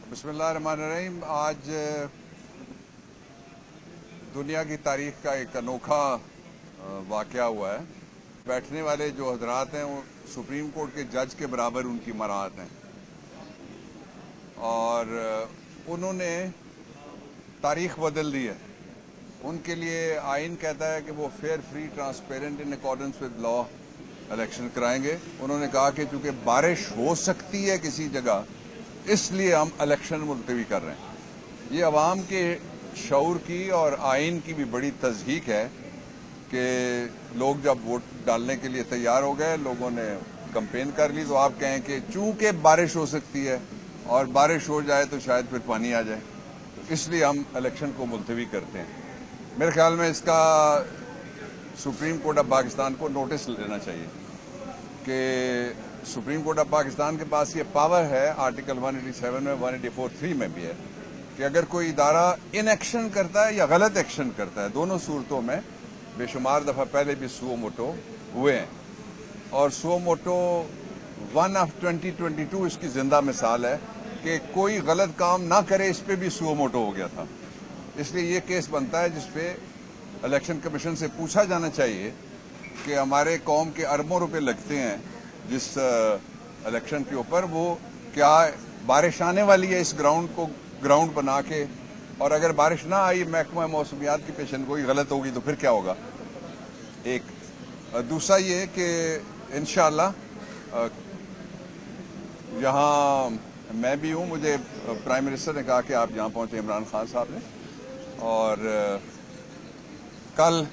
बिस्मिल्लाहिर्रहमानिर्रहीम। आज दुनिया की तारीख का एक अनोखा वाक़या हुआ है। बैठने वाले जो हजरात हैं वो सुप्रीम कोर्ट के जज के बराबर उनकी मराहत हैं और उन्होंने तारीख बदल दी है। उनके लिए आइन कहता है कि वो fair, free, transparent in accordance with law election कराएंगे। उन्होंने कहा कि चूंकि बारिश हो सकती है किसी जगह, इसलिए हम इलेक्शन मुलतवी कर रहे हैं। ये अवाम के शऊर की और आइन की भी बड़ी तज़हीक है कि लोग जब वोट डालने के लिए तैयार हो गए, लोगों ने कैंपेन कर ली, तो आप कहें कि चूंकि बारिश हो सकती है और बारिश हो जाए तो शायद फिर पानी आ जाए, तो इसलिए हम इलेक्शन को मुलतवी करते हैं। मेरे ख्याल में इसका सुप्रीम कोर्ट ऑफ पाकिस्तान को नोटिस लेना चाहिए कि सुप्रीम कोर्ट ऑफ पाकिस्तान के पास ये पावर है, आर्टिकल 187 में, 184(3) में भी है कि अगर कोई इदारा इनएक्शन करता है या गलत एक्शन करता है, दोनों सूरतों में बेशुमार दफ़ा पहले भी सुओ मोटो हुए हैं और सुओ मोटो 1 ऑफ 2022 इसकी जिंदा मिसाल है कि कोई गलत काम ना करे, इस पर भी सुओ मोटो हो गया था। इसलिए ये केस बनता है जिसपे इलेक्शन कमीशन से पूछा जाना चाहिए कि हमारे कौम के अरबों रुपए लगते हैं जिस इलेक्शन के ऊपर, वो क्या बारिश आने वाली है इस ग्राउंड को ग्राउंड बना के, और अगर बारिश ना आई, महकमा मौसमियात की पेशन गोई गलत होगी तो फिर क्या होगा। एक दूसरा ये कि इंशाअल्लाह यहाँ मैं भी हूँ, मुझे प्राइम मिनिस्टर ने कहा कि आप यहाँ पहुँचे, इमरान खान साहब ने, और कल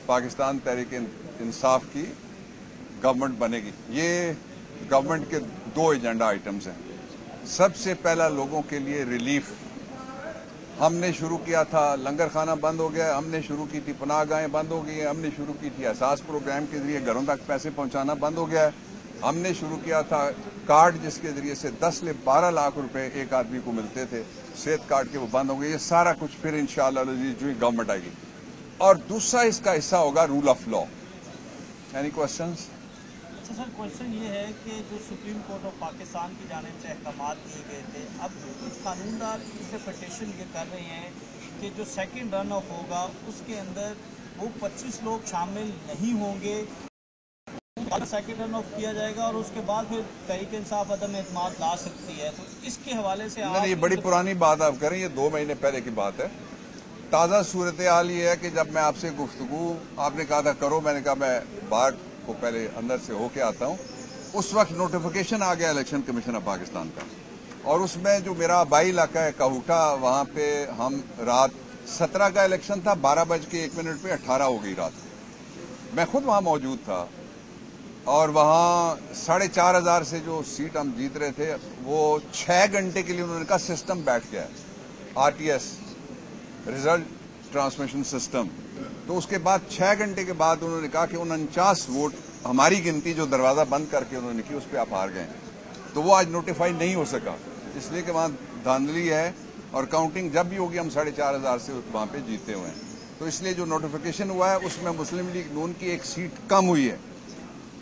पाकिस्तान तहरीक इंसाफ की गवर्नमेंट बनेगी। ये गवर्नमेंट के 2 एजेंडा आइटम्स हैं। सबसे पहला लोगों के लिए रिलीफ। हमने शुरू किया था, लंगर खाना बंद हो गया, हमने शुरू की थी पनाहगाहें बंद हो गई, हमने शुरू की थी एहसास प्रोग्राम के जरिए घरों तक पैसे पहुंचाना बंद हो गया है, हमने शुरू किया था कार्ड जिसके जरिए से 10 से 12 लाख रुपए एक आदमी को मिलते थे, सेहत कार्ड के, वो बंद हो गए। ये सारा कुछ फिर इंशाअल्लाह जो गवर्नमेंट आएगी। और दूसरा इसका हिस्सा होगा rule of law. Any questions? अच्छा सर, क्वेश्चन ये है कि जो सुप्रीम कोर्ट ऑफ पाकिस्तान की जानिब से अहकामात दिए गए थे, अब कुछ कानूनदार इंटरप्रिटेशन ये कर रहे हैं कि जो सेकंड रन ऑफ होगा उसके अंदर वो 25 लोग शामिल नहीं होंगे, सेकंड रन ऑफ किया जाएगा और उसके बाद फिर तहरीक इंसाफ अदम एतमाद ला सकती है। तो इसके हवाले से नहीं, ये बड़ी पुरानी बात आप करें, ये 2 महीने पहले की बात है। ताज़ा सूरत हाल ये है कि जब मैं आपसे गुफ्तगू, आपने कहा था करो, मैंने कहा मैं बाहर को पहले अंदर से होके आता हूँ, उस वक्त नोटिफिकेशन आ गया इलेक्शन कमीशन ऑफ पाकिस्तान का, और उसमें जो मेरा आबाई इलाका है काहूटा, वहाँ पे हम रात 17 का इलेक्शन था, 12:01 पे 18 हो गई रात। मैं खुद वहाँ मौजूद था और वहाँ 4,500 से जो सीट हम जीत रहे थे, वो 6 घंटे के लिए उन्होंने कहा सिस्टम बैठ गया है, RTS रिजल्ट ट्रांसमिशन सिस्टम। तो उसके बाद 6 घंटे के बाद उन्होंने कहा कि 49 वोट हमारी गिनती जो दरवाजा बंद करके उन्होंने की, उस पर आप हार गए। तो वो आज नोटिफाई नहीं हो सका, इसलिए कि वहाँ धांधली है और काउंटिंग जब भी होगी हम 4,500 से वहाँ पे जीते हुए हैं। तो इसलिए जो नोटिफिकेशन हुआ है उसमें मुस्लिम लीग नून की 1 सीट कम हुई है।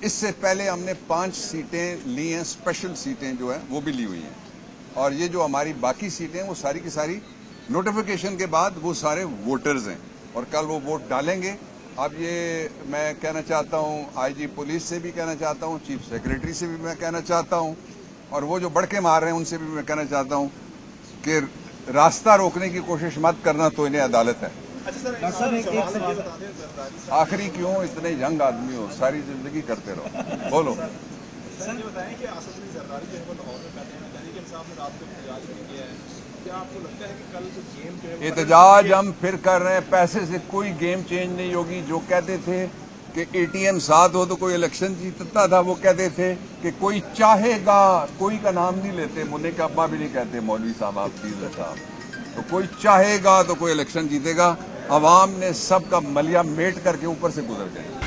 इससे पहले हमने 5 सीटें ली हैं, स्पेशल सीटें जो है वो भी ली हुई हैं, और ये जो हमारी बाकी सीटें वो सारी की सारी नोटिफिकेशन के बाद वो सारे वोटर्स हैं और कल वो वोट डालेंगे। अब ये मैं कहना चाहता हूँ, IG पुलिस से भी कहना चाहता हूँ, चीफ सेक्रेटरी से भी मैं कहना चाहता हूँ, और वो जो बढ़के मार रहे हैं उनसे भी मैं कहना चाहता हूँ कि रास्ता रोकने की कोशिश मत करना, तो इन्हें अदालत है। अच्छा सर, एक सवाल आखिरी क्यों इतने यंग आदमी हो, सारी जिंदगी करते रहो, बोलो। सर ये बताएं कि असद जरदारी जो है वो लाहौर में बैठे हैं, तहरीक इंसाफ ने रात को एहतजाज भी किया है, क्या आपको लगता है कि कल जो गेम जो है एहतजाज हम फिर कर रहे हैं, पैसे से कोई गेम चेंज नहीं होगी। जो कहते थे कि ATM साथ हो तो कोई इलेक्शन जीतता था, वो कहते थे कि कोई चाहेगा, कोई का नाम नहीं लेते, मुन्ने का अब्बा भी नहीं कहते, मौलवी साहब, आप साहब, तो कोई चाहेगा तो कोई इलेक्शन जीतेगा। अवाम ने सबका मलिया मेट करके ऊपर से गुजर गए।